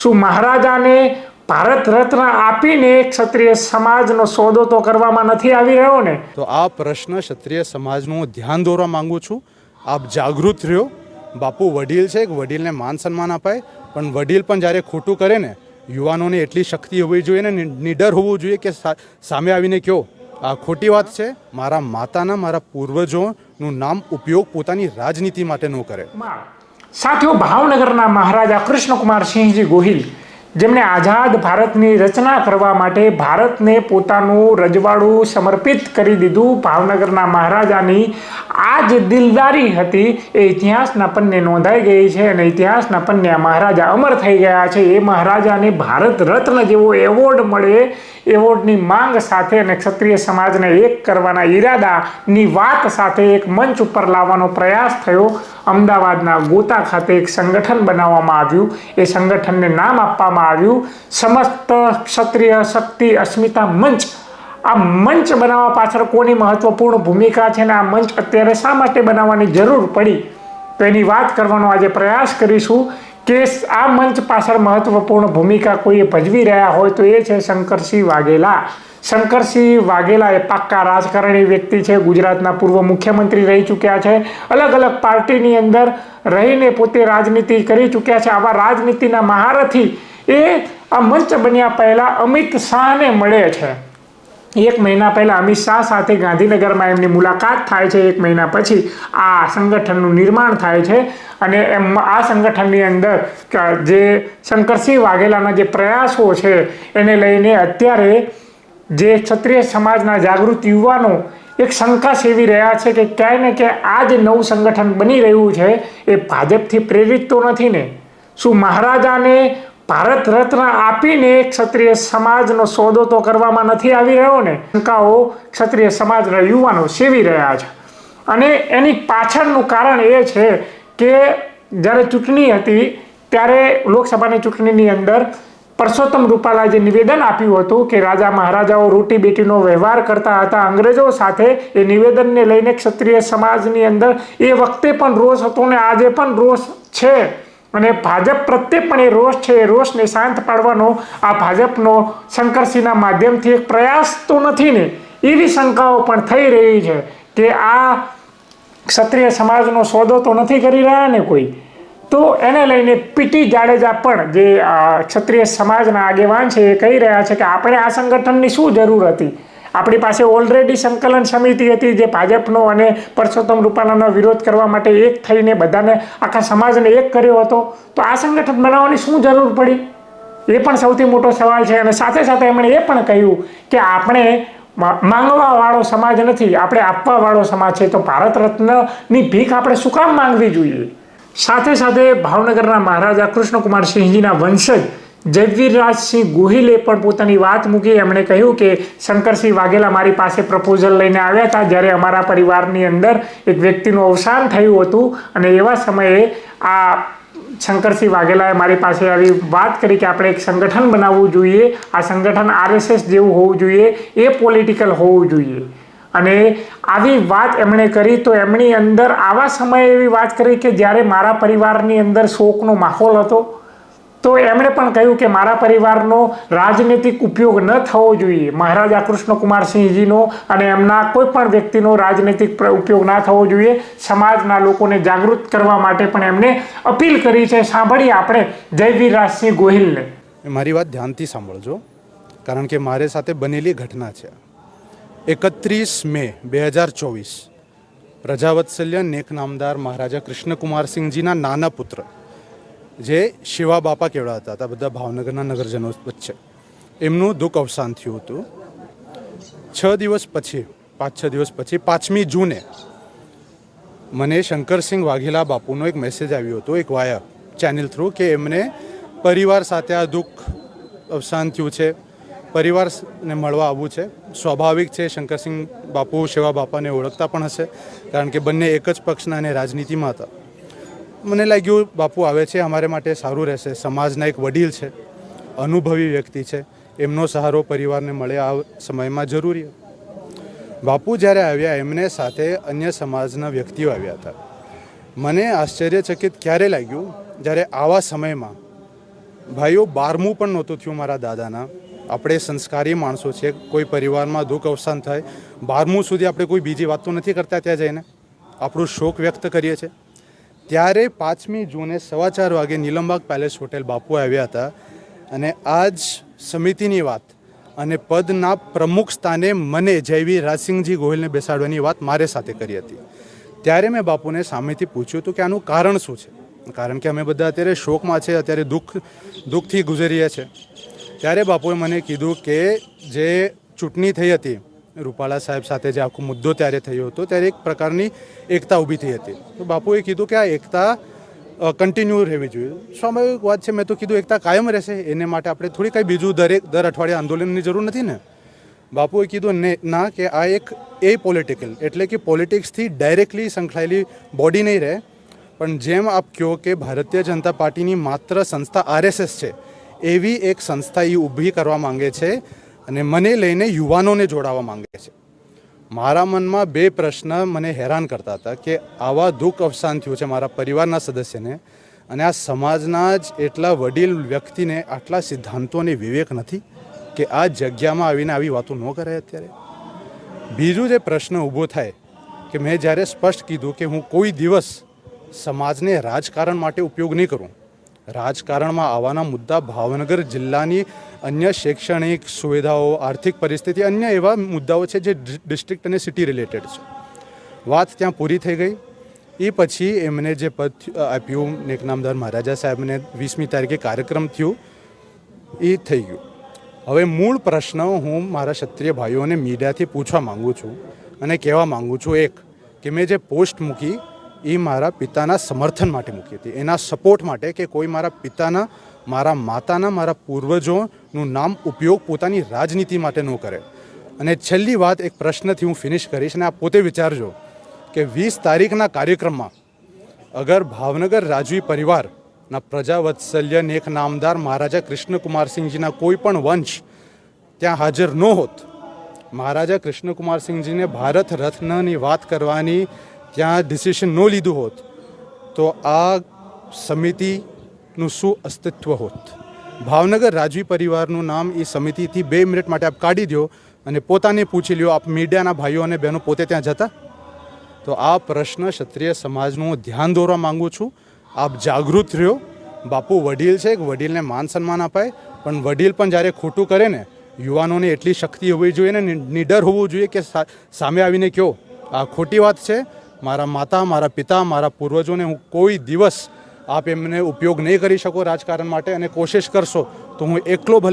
શું મહારાજાને ભારત રત્ન આપીને ક્ષત્રિય સમાજનો સોદો તો કરવામાં નથી આવી રહ્યો ને? તો આ પ્રશ્ન ક્ષત્રિય સમાજનું ધ્યાન દોરવા માંગુ છું. આપ જાગૃત રહ્યો. બાપુ વડીલ છે, વડીલને માન સન્માન અપાય, પણ વડીલ પણ જ્યારે ખોટું કરે ને, યુવાનોને એટલી શક્તિ હોવી જોઈએ ને, નિડર હોવું જોઈએ કે સામે આવીને કહો આ ખોટી વાત છે. મારા માતાના, મારા પૂર્વજોનું નામ ઉપયોગ પોતાની રાજનીતિ માટે ન કરે. સાથીઓ, ભાવનગરના મહારાજા કૃષ્ણકુમારસિંહજી ગોહિલ, જેમણે આઝાદ ભારતની રચના કરવા માટે ભારતને પોતાનું રજવાડું સમર્પિત કરી દીધું, ભાવનગરના મહારાજાની આ જે દિલદારી હતી એ ઇતિહાસના પન્ને નોંધાઈ ગઈ છે અને ઇતિહાસના પન્ને આ મહારાજા અમર થઈ ગયા છે. એ મહારાજાને ભારત રત્ન જેવો એવોર્ડ મળે, એવોર્ડની માંગ સાથે અને ક્ષત્રિય સમાજને એક કરવાના ઈરાદાની વાત સાથે એક મંચ ઉપર લાવવાનો પ્રયાસ થયો. અમદાવાદના ગોતા ખાતે એક સંગઠન બનાવવામાં આવ્યું. એ સંગઠનને નામ આપવામાં આવ્યું સમસ્ત ક્ષત્રિય શક્તિ અસ્મિતા મંચ. આ મંચ બનાવવા પાછળ કોની મહત્વપૂર્ણ ભૂમિકા છે અને આ મંચ અત્યારે શા માટે બનાવવાની જરૂર પડી, તો એની વાત કરવાનો આજે પ્રયાસ કરીશું. કે આ મંચ પાછળ મહત્વપૂર્ણ ભૂમિકા કોઈએ ભજવી રહ્યા હોય તો એ છે શંકરસિંહ વાઘેલા. શંકરસિંહ વાઘેલા એ પાક્કા રાજકારણી વ્યક્તિ છે. ગુજરાતના પૂર્વ મુખ્યમંત્રી રહી ચૂક્યા છે. અલગ અલગ પાર્ટીની અંદર રહીને પોતે રાજનીતિ કરી ચૂક્યા છે. આવા રાજનીતિના મહારથી એ આ મંચ બન્યા પહેલા અમિત શાહને મળે છે. એક મહિના પહેલા અમિત શાહ સાથે ગાંધીનગરમાં એમની મુલાકાત થાય છે. એક મહિના પછી આ સંગઠનનું નિર્માણ થાય છે અને આ સંગઠનની અંદર જે શંકરસિંહ વાઘેલાના જે પ્રયાસો છે એને લઈને અત્યારે જે ક્ષત્રિય સમાજના જાગૃત યુવાનો એક શંકા સેવી રહ્યા છે કે ક્યાંય ને ક્યાંય આ જે નવું સંગઠન બની રહ્યું છે એ ભાજપથી પ્રેરિત તો નથી ને? શું મહારાજાને ભારત રત્ન આપીને ક્ષત્રિય સમાજનો સોદો તો કરવામાં નથી આવી રહ્યો ને? શંકાઓ ક્ષત્રિય સમાજના યુવાનો સેવી રહ્યા છે અને એની પાછળનું કારણ એ છે કે જ્યારે ચૂંટણી હતી ત્યારે લોકસભાની ચૂંટણીની અંદર પરસોત્તમ રૂપાલા જે નિવેદન આપ્યું હતું કે રાજા મહારાજાઓ રોટી બેટીનો વ્યવહાર કરતા હતા અંગ્રેજો સાથે, એ નિવેદનને લઈને ક્ષત્રિય સમાજની અંદર એ વખતે પણ રોષ હતો ને આજે પણ રોષ છે અને ભાજપ પ્રત્યે પણ એ રોષ છે. એ રોષને શાંત પાડવાનો આ ભાજપનો શંકરસિંહના માધ્યમથી એક પ્રયાસ તો નથી ને, એવી શંકાઓ પણ થઈ રહી છે કે આ ક્ષત્રિય સમાજનો સોદો તો નથી કરી રહ્યા ને કોઈ. તો એને લઈને પીટી જાડેજા પણ જે ક્ષત્રિય સમાજના આગેવાન છે એ કહી રહ્યા છે કે આપણે આ સંગઠનની શું જરૂર હતી? આપણી પાસે ઓલરેડી સંકલન સમિતિ હતી જે ભાજપનો અને પરસોત્તમ રૂપાલાનો વિરોધ કરવા માટે એક થઈને બધાને આખા સમાજને એક કર્યો હતો. તો આ સંગઠન બનાવવાની શું જરૂર પડી? એ પણ સૌથી મોટો સવાલ છે. અને સાથે સાથે એમણે એ પણ કહ્યું કે આપણે માંગવા વાળો સમાજ નથી, આપણે આપવા વાળો સમાજ છે. તો ભારત રત્નની ભીખ આપણે શું કામ માંગવી જોઈએ? સાથે સાથે ભાવનગરના મહારાજા કૃષ્ણકુમારસિંહજીના વંશજ જયવીરરાજસિંહ ગોહિલે પણ પોતાની વાત મૂકી. એમણે કહ્યું કે શંકરસિંહ વાઘેલા મારી પાસે પ્રપોઝલ લઈને આવ્યા હતા જ્યારે અમારા પરિવારની અંદર એક વ્યક્તિનું અવસાન થયું હતું અને એવા સમયે આ શંકરસિંહ વાઘેલાએ મારી પાસે આવી વાત કરી કે આપણે એક સંગઠન બનાવવું જોઈએ. આ સંગઠન આરએસએસ જેવું હોવું જોઈએ, એ પોલિટિકલ હોવું જોઈએ. અને આવી વાત એમણે કરી તો એમની અંદર આવા સમયે એવી વાત કરી કે જ્યારે મારા પરિવારની અંદર શોકનો માહોલ હતો. તો એમણે પણ કહ્યું કે મારા પરિવારનો રાજનૈતિક ઉપયોગ ન થવો જોઈએ. મહારાજા કૃષ્ણકુમારસિંહજીનો અને એમના કોઈ પણ વ્યક્તિનો રાજનૈતિક ઉપયોગ ના થવો જોઈએ. સમાજના લોકોને જાગૃત કરવા માટે પણ એમણે અપીલ કરી છે. સાંભળીએ આપણે જયવીરરાજસિંહ ગોહિલને. મારી વાત ધ્યાનથી સાંભળજો, કારણ કે મારી સાથે બનેલી ઘટના છે. 31 મે 2024 પ્રજાવત્સલ્ય નેક નામદાર મહારાજા કૃષ્ણકુમારસિંહજીના નાના પુત્ર જે શિવા બાપા કહેવાતા હતા બધા ભાવનગરના નગરજનો વચ્ચે, એમનું દુઃખ અવસાન થયું હતું. 5-6 દિવસ પછી 5મી જૂને મને શંકરસિંહ વાઘેલા બાપુનો એક મેસેજ આવ્યો હતો એક વાયા ચેનલ થ્રુ કે એમને પરિવાર સાથે આ દુઃખ અવસાન થયું છે, પરિવારને મળવા આવવું છે. સ્વાભાવિક છે, શંકરસિંહ બાપુ શિવા બાપાને ઓળખતા પણ હશે કારણ કે બંને એક જ પક્ષના અને રાજનીતિમાં હતા. મને લાગ્યું બાપુ આવે છે અમારે માટે સારું રહેશે. સમાજના એક વડીલ છે, અનુભવી વ્યક્તિ છે, એમનો સહારો પરિવારને મળે આ સમયમાં જરૂરી. બાપુ જ્યારે આવ્યા એમને સાથે અન્ય સમાજના વ્યક્તિઓ આવ્યા હતા. મને આશ્ચર્યચકિત ક્યારે લાગ્યું જ્યારે આવા સમયમાં ભાઈઓ 12મું પણ નહોતું થયું મારા દાદાના. આપણે સંસ્કારી માણસો છે, કોઈ પરિવારમાં દુઃખ અવસાન થાય 12મું સુધી આપણે કોઈ બીજી વાત તો નથી કરતા ત્યાં જઈને, આપણું શોક વ્યક્ત કરીએ છીએ. ત્યારે 5મી જૂને 4:15 વાગે નીલમબાગ પેલેસ હોટેલ બાપુ આવ્યા હતા અને આ જ સમિતિની વાત અને પદના પ્રમુખ સ્થાને મને જયવી રાજસિંહજી ગોહિલને બેસાડવાની વાત મારે સાથે કરી હતી. ત્યારે મેં બાપુને સામેથી પૂછ્યું હતું કે આનું કારણ શું છે, કારણ કે અમે બધા અત્યારે શોકમાં છે, અત્યારે દુઃખથી ગુજરીએ છીએ. ત્યારે બાપુએ મને કીધું કે જે ચૂંટણી થઈ હતી રૂપાલા સાહેબ સાથે, જે આખો મુદ્દો ત્યારે થયો હતો, ત્યારે એક પ્રકારની એકતા ઊભી થઈ હતી. તો બાપુએ કીધું કે આ એકતા કન્ટિન્યુ રહેવી જોઈએ. સ્વાભાવિક વાત છે. મેં તો કીધું એકતા કાયમ રહેશે, એને માટે આપણે થોડી કાંઈ બીજું દર અઠવાડિયે આંદોલનની જરૂર નથી ને. બાપુએ કીધું ના, કે આ એક પોલિટિકલ, એટલે કે પોલિટિક્સથી ડાયરેક્ટલી સંકળાયેલી બોડી નહીં રહે, પણ જેમ આપ કહો કે ભારતીય જનતા પાર્ટીની માત્ર સંસ્થા RSS છે, એવી એક સંસ્થા એ ઊભી કરવા માંગે છે અને મને લઈને યુવાનોને જોડાવા માંગે છે. મારા મનમાં 2 પ્રશ્ન મને હેરાન કરતા હતા કે આવા દુઃખ અવસાન થયું છે મારા પરિવારના સદસ્યને, અને આ સમાજના જ એટલા વડીલ વ્યક્તિને આટલા સિદ્ધાંતો અને વિવેક નથી કે આ જગ્યામાં આવીને આવી વાતો ન કરાય. અત્યારે બીજું જે પ્રશ્ન ઊભો થાય કે મેં જ્યારે સ્પષ્ટ કીધું કે હું કોઈ દિવસ સમાજને રાજકારણ માટે ઉપયોગ નહીં કરું. રાજકારણમાં આવવાના મુદ્દા ભાવનગર જિલ્લાની અન્ય શૈક્ષણિક સુવિધાઓ, આર્થિક પરિસ્થિતિ, અન્ય એવા મુદ્દાઓ છે જે ડિસ્ટ્રિક્ટ અને સિટી રિલેટેડ છે. વાત ત્યાં પૂરી થઈ ગઈ. એ પછી એમને જે પદ આપ્યું નેકનામદાર મહારાજા સાહેબને, 20મી તારીખે કાર્યક્રમ થયું, એ થઈ ગયું. હવે મૂળ પ્રશ્ન હું મારા ક્ષત્રિય ભાઈઓને મીડિયાથી પૂછવા માગું છું અને કહેવા માગું છું. એક, કે મેં જે પોસ્ટ મૂકી એ મારા પિતાના સમર્થન માટે મૂકી હતી, એના સપોર્ટ માટે, કે કોઈ મારા પિતાના, મારા માતાના, મારા પૂર્વજોનું નામ ઉપયોગ પોતાની રાજનીતિ માટે ન કરે. અને છેલ્લી વાત એક પ્રશ્નથી હું ફિનિશ કરીશ, અને આપ પોતે વિચારજો કે 20 તારીખના કાર્યક્રમમાં અગર ભાવનગર રાજવી પરિવારના પ્રજાવત્સલ્ય નેક નામદાર મહારાજા કૃષ્ણકુમારસિંહજીના કોઈ પણ વંશ ત્યાં હાજર ન હોત, મહારાજા કૃષ્ણકુમારસિંહજીને ભારત રત્નની વાત કરવાની ત્યાં ડિસિશન ન લીધું હોત, તો આ સમિતિનું શું અસ્તિત્વ હોત? ભાવનગર રાજવી પરિવારનું નામ એ સમિતિથી 2 મિનિટ માટે આપ કાઢી દો અને પોતાને પૂછી લ્યો, આપ મીડિયાના ભાઈઓ અને બહેનો પોતે ત્યાં જતા? તો આ પ્રશ્ન ક્ષત્રિય સમાજનું હું ધ્યાન દોરવા માંગુ છું. આપ જાગૃત રહ્યો. બાપુ વડીલ છે, વડીલને માન સન્માન અપાય, પણ વડીલ પણ જ્યારે ખોટું કરે ને, યુવાનોને એટલી શક્તિ હોવી જોઈએ ને નિડર હોવું જોઈએ કે સામે આવીને કહો આ ખોટી વાત છે. મારા માતા, મારા પિતા, મારા પૂર્વજોને હું કોઈ દિવસ આપ એમને ઉપયોગ નહીં કરી શકો રાજકારણ માટે, અને કોશિશ કરશો તો હું એકલો ભલે